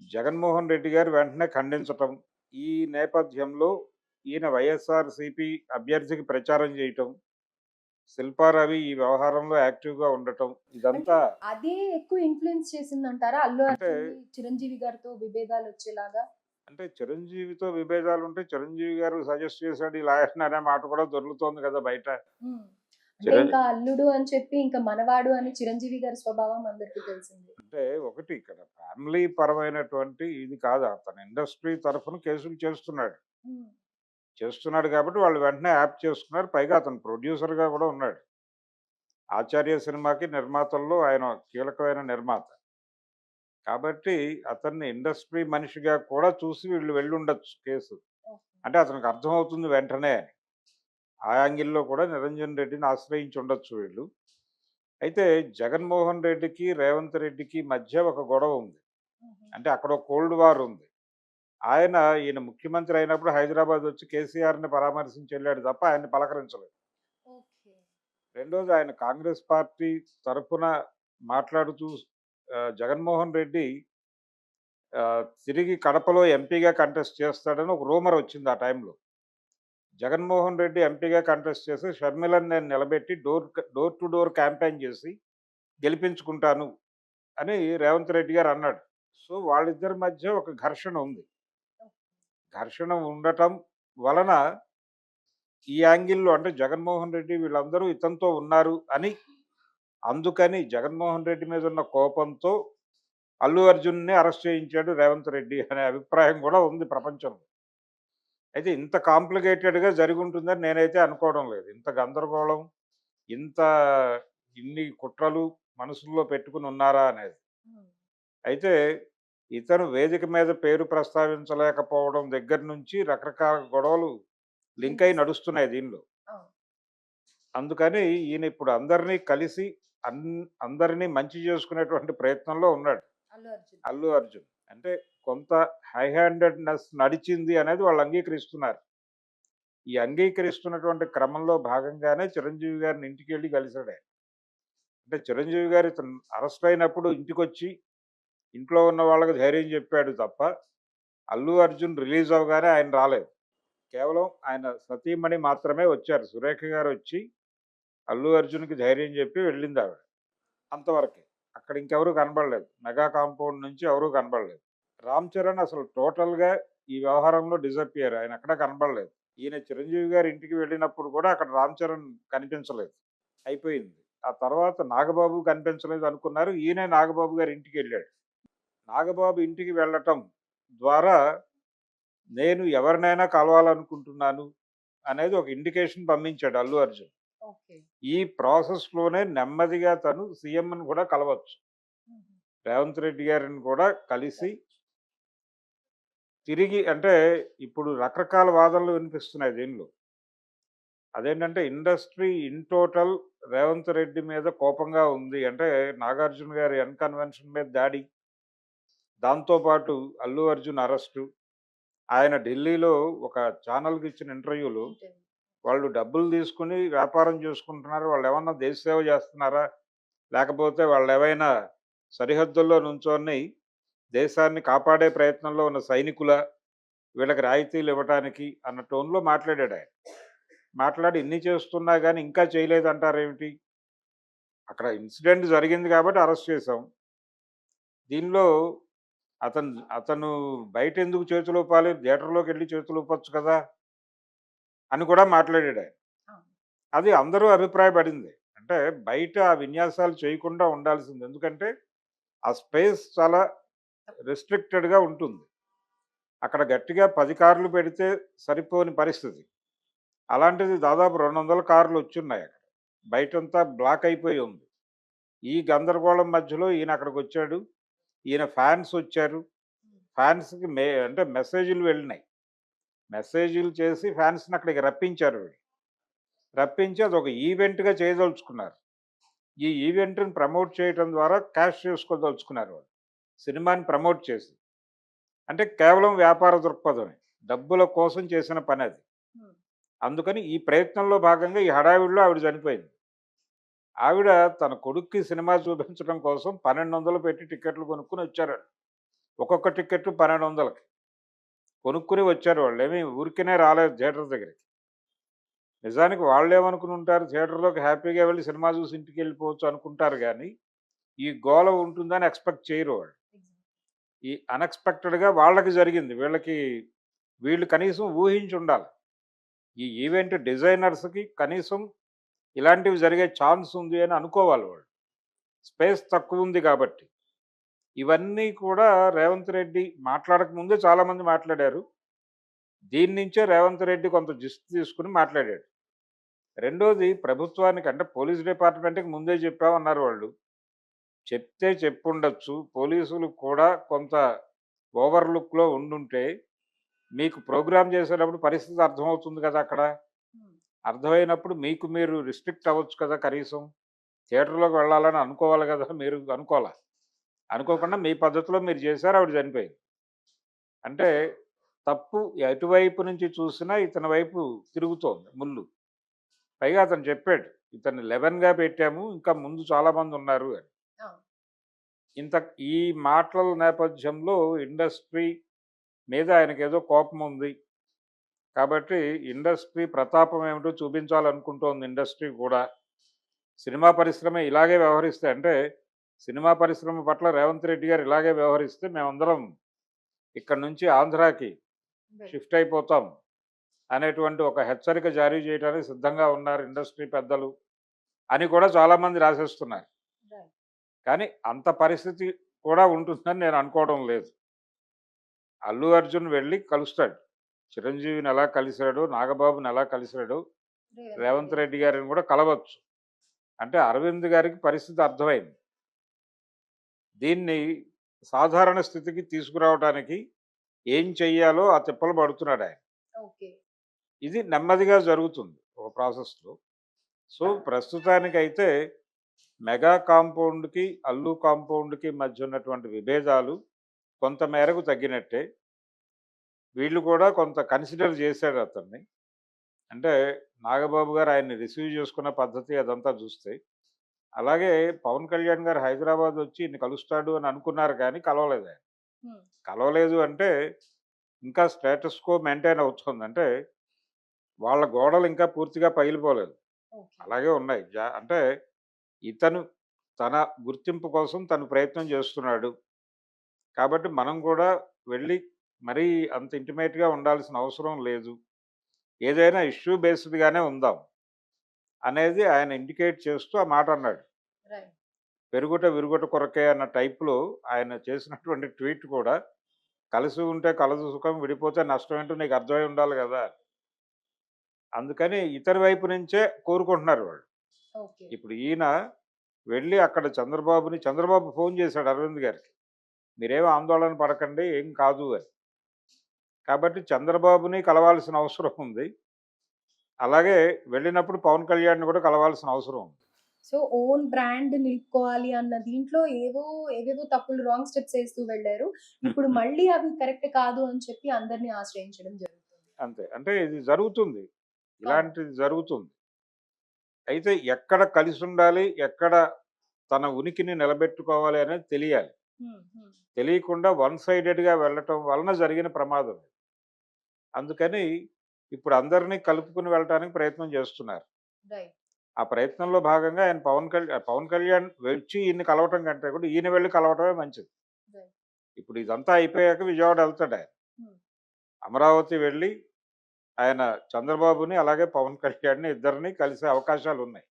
జగన్మోహన్ రెడ్డి గారు వెంటనే ఖండించటం. ఈ నేపథ్యంలో ఈయన వైఎస్ఆర్‌సీపీ అభ్యర్థికి ప్రచారం చేయటం. శిల్పారవి ఈ వ్యవహారంలో యాక్టివ్‌గా ఉండటం. అంటే ఇదంతా అదే ఎక్కువ ఇన్‌ఫ్లూయెన్స్ చేసిందంటారా? అల్లు అంటే, అర్జున్‌ని చిరంజీవి గారితో విభేదాలొచ్చేలాగా? అంటే చిరంజీవితో విభేదాలుంటే చిరంజీవి గారు సజెస్ట్ చేసాడు ఇలా అనే మాట కూడా దొర్లుతోంది కదా బయట. హ్మ్. అంటే చిరం ఇంకా అల్లుడు అని చెప్పి ఇంకా మనవాడు అని చిరంజీవి గారి స్వభావం అందరికీ తెలిసిందే. అంటే ఒకటి ఇక్కడ ఫ్యామిలీ పరమైనటువంటి ఇది కాదు. అతను ఇండస్ట్రీ తరఫున కేసులు చేస్తున్నాడు. హ్మ్. చేస్తున్నాడు కాబట్టి వాళ్ళు వెంటనే యాప్ చేసుకున్నారు. పైగా అతను ప్రొడ్యూసర్‌గా కూడా ఉన్నాడు. 'ఆచార్య' సినిమాకి నిర్మాతల్లో ఆయన కీలకమైన నిర్మాత. కాబట్టి అతన్ని ఇండస్ట్రీ మనిషిగా కూడా చూసి వీళ్ళు వెళ్ళుండొచ్చు కేసు. ఓకే. అంటే అతనికి అర్థమవుతుంది వెంటనే అని. ఆ యాంగిల్‌లో కూడా నిరంజన్ రెడ్డిని ఆశ్రయించి ఉండొచ్చు వీళ్ళు. అయితే జగన్మోహన్ రెడ్డికి, రేవంత్ రెడ్డికి మధ్య ఒక గొడవ ఉంది. హుహు. అంటే అక్కడ ఒక కోల్డ్ వార్ ఉంది. ఈయన ముఖ్యమంత్రి అయినప్పుడు హైదరాబాద్ వచ్చి కేసీఆర్‌ని పరామర్శించి ఎళ్ళాడు తప్ప ఆయన్ని పలకరించలేదు. ఓకే. రెండోది ఆయన కాంగ్రెస్ పార్టీ తరఫున మాట్లాడుతూ జగన్మోహన్ రెడ్డి తిరిగి కడపలో ఎంపీగా కంటెస్ట్ చేస్తాడని ఒక రూమర్ వచ్చింది ఆ టైంలో. జగన్మోహన్ రెడ్డి ఎంపీగా కంటెస్ట్ చేసి షర్మిలని నేను నిలబెట్టి డోర్ టు డోర్ క్యాంపెయిన్ చేసి గెలిపించుకుంటాను అని రేవంత్ రెడ్డి గారు అన్నాడు. సో, వాళ్ళిద్దరి మధ్య ఒక ఘర్షణ ఉంది. ఓకే. ఘర్షణ ఉండటం వలన ఈ యాంగిల్‌లో అంటే జగన్మోహన్ రెడ్డి వీళ్ళందరూ ఇతనితో ఉన్నారు అని, అందుకని జగన్మోహన్ రెడ్డి మీద ఉన్న కోపంతో అల్లు అర్జున్‌ని అరెస్ట్ చేయించాడు రేవంత్ రెడ్డి అనే అభిప్రాయం కూడా ఉంది ప్రపంచంలో. అయితే ఇంత కాంప్లికేటెడ్‌గా జరిగుంటుందని నేనైతే అనుకోవడం లేదు. ఇంత గందరగోళం, ఇంత ఇన్ని కుట్రలు మనసుల్లో పెట్టుకొని ఉన్నారా అనేది. హ్మ్. అయితే ఇతను వేదిక మీద పేరు ప్రస్తావించలేకపోవడం దగ్గర నుంచి రకరకాల గొడవలు లింక్ అయ్యి వినిపిస్తుంది. నడుస్తున్నాయి దీనిలో. అవును. అందుకని ఈయన ఇప్పుడు అందరినీ కలిసి అన్ అందరినీ మంచి చేసుకునేటువంటి ప్రయత్నంలో ఉన్నాడు అల్లు అర్జున్. అల్లు అర్జున్. అంటే కొంత హై హ్యాండెడ్‌నెస్ నడిచింది అనేది వాళ్ళు అంగీకరిస్తున్నారు. ఈ అంగీకరిస్తున్నటువంటి క్రమంలో భాగంగానే చిరంజీవి గారిని ఇంటికెళ్ళి కలిసాడాయన. అంటే చిరంజీవి గారు ఇతను అరెస్ట్ అయినప్పుడు ఇంటికొచ్చి ఇంట్లో ఉన్న వాళ్ళకి ధైర్యం చెప్పాడు తప్ప, అల్లు అర్జున్ రిలీజ్ అవ్వగానే ఆయన రాలేదు. కేవలం ఆయన సతీమణి మాత్రమే వచ్చారు. సురేఖ గారొచ్చి అల్లు అర్జున్‌కి ధైర్యం చెప్పి వెళ్ళిందావిడ. అంతవరకే. అక్కడ ఇంకెవరు కనపడలేదు. మెగా కాంపౌండ్ నుంచి ఎవరు కనపడలేదు. రామ్ చరణ్ అసలు టోటల్‌గా ఈ వ్యవహారంలో డిసప్పియర్. ఆయన ఎక్కడా కనపడలేదు. ఈయన చిరంజీవి గారి ఇంటికి వెళ్ళినప్పుడు కూడా అక్కడ రామ్ చరణ్ కనిపించలేదు. అయిపోయింది. ఆ తర్వాత నాగబాబు కనిపించలేదు అనుకున్నారు. ఈయనే నాగబాబు గారి ఇంటికెళ్ళాడు. నాగబాబు ఇంటికి వెళ్ళటం ద్వారా నేను ఎవరినైనా కలవాలనుకుంటున్నాను అనేది ఒక ఇండికేషన్ పంపించాడు అల్లు అర్జున్. ఓకే. ఈ ప్రాసెస్‌లోనే నెమ్మదిగా తను సీఎంని కూడా కలవచ్చు. హుహు. రేవంత్ రెడ్డి గారిని కూడా కలిసి తిరిగి అంటే ఇప్పుడు రకరకాల వాదనలు వినిపిస్తున్నాయి దీనిలో. అదేంటంటే industry in total Revanth Reddy మీద కోపంగా ఉంది. అంటే నాగార్జున గారి అన్‌కన్వెన్షన్ మీద దాడి, దాంతో పాటు అల్లు అర్జున్ అరెస్టు. ఆయన ఢిల్లీలో ఒక ఛానెల్‌కి ఇచ్చిన ఇంటర్వ్యూలో ఇంటర్వ్యూ. వాళ్ళు డబ్బులు తీసుకొని వ్యాపారం చేసుకుంటున్నారు. వాళ్ళేమన్నా దేశ సేవ చేస్తున్నారా? లేకపోతే వాళ్ళేవైనా సరిహద్దుల్లో నుంచొని దేశాన్ని కాపాడే ప్రయత్నంలో ఉన్న సైనికులా? వీళ్ళకి రాయితీలు ఇవ్వటానికి అన్న టోన్‌లో మాట్లాడాడాయన. మాట్లాడి ఇన్ని చేస్తున్నా గాని ఇంకా చేయలేదంటారేమిటి? అక్కడ ఇన్సిడెంట్ జరిగింది కాబట్టి అరెస్ట్ చేసాం. దీనిలో అతను బయటెందుకు చేతులూపాలి? థియేటర్‌లోకెళ్ళి చేతులూపొచ్చు కదా! అని కూడా మాట్లాడాడాయన. అవును. అది అందరూ అభిప్రాయపడిందే. అంటే బయట ఆ విన్యాసాలు చేయకుండా ఉండాల్సింది. ఎందుకంటే ఆ స్పేస్ చాలా రిస్ట్రిక్టెడ్‌గా ఉంటుంది. అక్కడ గట్టిగా 10 కార్లు పెడితే సరిపోని పరిస్థితి. అలాంటిది దాదాపు 200 కార్లొచ్చున్నాయక్కడ. బయటంతా బ్లాక్ అయిపోయి ఉంది. ఈ గందరగోళం మధ్యలో ఈయన అక్కడికొచ్చాడు. ఈయన ఫ్యాన్సొచ్చారు. హ్మ్. ఫ్యాన్స్‌కి అంటే మెసేజ్‌లు వెళ్ళినాయి. మెసేజ్‌లు చేసి ఫ్యాన్స్‌ని అక్కడికి రప్పించారు వీళ్ళు. రప్పించి అదొక ఈవెంట్‌గా చేయదలుచుకున్నారు. ఈ ఈవెంట్‌ని ప్రమోట్ చేయటం ద్వారా క్యాష్ చేసుకోదలుచుకున్నారు వాళ్ళు. సినిమాని ప్రమోట్ చేసి. అంటే కేవలం వ్యాపార దృక్పథమే. డబ్బుల కోసం చేసిన పనది. హ్మ్. అందుకని ఈ ప్రయత్నంలో భాగంగా ఈ హడావిడిలో ఆవిడ చనిపోయింది. ఆవిడ తన కొడుక్కి సినిమా చూపించడం కోసం 1200 పెట్టి టికెట్లు కొనుక్కొని వచ్చారంట. ఒక్కొక్క టికెట్ 1200కి కొనుక్కుని వచ్చారు వాళ్ళు. ఏమి ఊరికనే రాలేదు థియేటర్ దగ్గరికి. నిజానికి వాళ్ళేమనుకుని ఉంటారు, థియేటర్‌లోకి హ్యాపీగా వెళ్లి సినిమా చూసి ఇంటికెళ్ళిపోవచ్చు అనుకుంటారు గానీ, ఈ గోల ఉంటుందని ఎక్స్‌పెక్ట్ చేయరు వాళ్ళు. ఈ అన్‌ఎక్స్‌పెక్టెడ్‌గా వాళ్ళకి జరిగింది. వీళ్ళు కనీసం ఊహించుండాలి. ఈ ఈవెంట్ డిజైనర్స్‌కి కనీసం ఇలాంటివి జరిగే ఛాన్స్ ఉంది అని అనుకోవాలి వాళ్ళు. స్పేస్ తక్కువుంది కాబట్టి. ఇవన్నీ కూడా రేవంత్ రెడ్డి మాట్లాడక ముందే చాలామంది మాట్లాడారు. దీని నుంచే రేవంత్ రెడ్డి కొంత జిస్ట్ తీసుకొని మాట్లాడాడు. రెండోది ప్రభుత్వానికి అంటే పోలీస్ డిపార్ట్మెంట్‌కి ముందే చెప్పామన్నారు వాళ్ళు. చెప్తే చెప్పుండొచ్చు. పోలీసులు కూడా కొంత ఓవర్ లుక్‌లో ఉండుంటే మీకు ప్రోగ్రామ్ చేసేటప్పుడు పరిస్థితి అర్థమవుతుంది కదా అక్కడ. అర్థమైనప్పుడు మీకు మీరు రిస్ట్రిక్ట్ అవ్వచ్చు కదా కనీసం. థియేటర్‌లోకి వెళ్ళాలని అనుకోవాలి కదా! మీరు అనుకోలా. అనుకోకుండా మీ పద్ధతిలో మీరు చేశారు. ఆవిడ చనిపోయింది. అంటే తప్పు ఎటువైపు నుంచి చూసినా ఇతని వైపు తిరుగుతోంది ముల్లు. పైగా అతను చెప్పాడు. ఇతన్ని 11గా పెట్టాము. ఇంకా ముందు చాలామందున్నారు అని. అవును. ఇంత ఈ మాటల నేపథ్యంలో ఇండస్ట్రీ మీద ఆయనకేదో కోపముంది. కాబట్టి ఇండస్ట్రీ ప్రతాపం ఏమిటో చూపించాలనుకుంటోంది ఇండస్ట్రీ కూడా. సినిమా పరిశ్రమ ఇలాగే వ్యవహరిస్తే అంటే సినిమా పరిశ్రమ పట్ల రేవంత్ రెడ్డి గారు ఇలాగే వ్యవహరిస్తే మేమందరం ఇక్కడి నుంచి ఆంధ్రాకి Right. షిఫ్ట్ అయిపోతాం అనేటువంటి ఒక హెచ్చరిక జారీ చేయడానికి సిద్ధంగా ఉన్నారు ఇండస్ట్రీ పెద్దలు అని కూడా చాలామంది రాసేస్తున్నారు. Right. కానీ అంత పరిస్థితి కూడా ఉంటుందని నేను అనుకోవడం లేదు. అల్లు అర్జున్ వెళ్ళి కలుస్తాడు. చిరంజీవిని ఎలా కలిశాడో, నాగబాబుని ఎలా కలిశాడో, రేవంత్ రెడ్డి గారిని కూడా కలవచ్చు. అంటే అరవింద్ గారికి పరిస్థితి అర్థమైంది. దీన్ని సాధారణ స్థితికి తీసుకురావడానికి ఏం చెయ్యాలో ఆ తిప్పలు పడుతున్నాడు ఆయన. ఓకే. ఇది నెమ్మదిగా జరుగుతుంది ఒక ప్రాసెస్‌లో. సో, ప్రస్తుతానికైతే మెగా కాంపౌండ్‌కి, అల్లు కాంపౌండ్‌కి మధ్య ఉన్నటువంటి విభేదాలు కొంత మేరకు తగ్గినట్టే. వీళ్ళు కూడా కొంత కన్సిడర్ చేశారు అతన్ని. అంటే నాగబాబు గారు ఆయన్ని రిసీవ్ చేసుకున్న పద్ధతి అదంతా చూస్తే. అలాగే పవన్ కళ్యాణ్ గారు హైదరాబాద్ వచ్చి ఈయన్ని కలుస్తాడు అని అనుకున్నారు కానీ కలవలేదు ఆయన. హ్మ్. కలవలేదు అంటే ఇంకా స్టేటస్ కో మెయింటైన్ అవుతుంది. అంటే వాళ్ళ గోడలు ఇంకా పూర్తిగా పగిలిపోలేదు. ఓకే. అలాగే ఉన్నాయి. అంటే ఇతను తన గుర్తింపు కోసం తను ప్రయత్నం చేస్తున్నాడు. కాబట్టి మనం కూడా వెళ్ళి మరీ అంత ఇంటిమేట్‌గా ఉండాల్సిన అవసరం లేదు. ఏదైనా ఇష్యూ బేస్డ్‌గానే ఉందాం అనేది ఆయన ఇండికేట్ చేస్తూ ఆ మాట అన్నాడు. రైట్. పెరుగుట విరుగుట కొరకే అన్న టైప్‌లో ఆయన చేసినటువంటి ట్వీట్ కూడా కలిసి ఉంటే కలదు సుఖం, విడిపోతే నష్టం ఏంటో నీకు అర్థమై ఉండాలి గదా! అందుకని ఇతని వైపు నుంచే కోరుకుంటున్నారు వాళ్ళు. ఓకే. ఇప్పుడు ఈయన వెళ్ళి అక్కడ చంద్రబాబు ఫోన్ చేశాడు అరవింద్ గారికి. మీరేమి ఆందోళన పడకండి, ఏం కాదు అని. కాబట్టి చంద్రబాబుని కలవాల్సిన అవసరం ఉంది. అలాగే వెళ్ళినప్పుడు పవన్ కళ్యాణ్‌ని కూడా కలవాల్సిన అవసరం ఉంది. సో, ఓన్ బ్రాండ్ నిలుపుకోవాలి అన్న దీంట్లో ఏవేవో తప్పులు రాంగ్ స్టెప్స్ ఏస్తూ వెళ్లారు. ఇప్పుడు మళ్ళీ అవి కరెక్ట్ కాదు అని చెప్పి అందరిని ఆశ్రయించడం జరుగుతుంది. అంతే. అంటే ఇది జరుగుతుంది. అవును. ఇలాంటిది జరుగుతుంది. అయితే ఎక్కడ కలిసుండాలి, ఎక్కడ తన ఉనికిని నిలబెట్టుకోవాలి అనేది తెలియాలి. హ్మ్. హ్మ్. తెలియకుండా వన్ సైడెడ్‌గా వెళ్ళటం వలన జరిగిన ప్రమాదం. అందుకని ఇప్పుడు అందరినీ కలుపుకొని వెళ్ళటానికి ప్రయత్నం చేస్తున్నారు. రైట్. ఆ ప్రయత్నంలో భాగంగా ఆయన పవన్ కళ్యాణ్ వచ్చి ఈయన్ని కలవటం కంటే కూడా ఈయన వెళ్లి కలవటమే మంచిది. రైట్. ఇప్పుడు ఇదంతా అయిపోయాక విజయవాడ వెళ్తాడాయన. హ్మ్. అమరావతి వెళ్ళి ఆయన చంద్రబాబుని అలాగే పవన్ కళ్యాణ్‌ని ఇద్దరిని కలిసే అవకాశాలున్నాయి.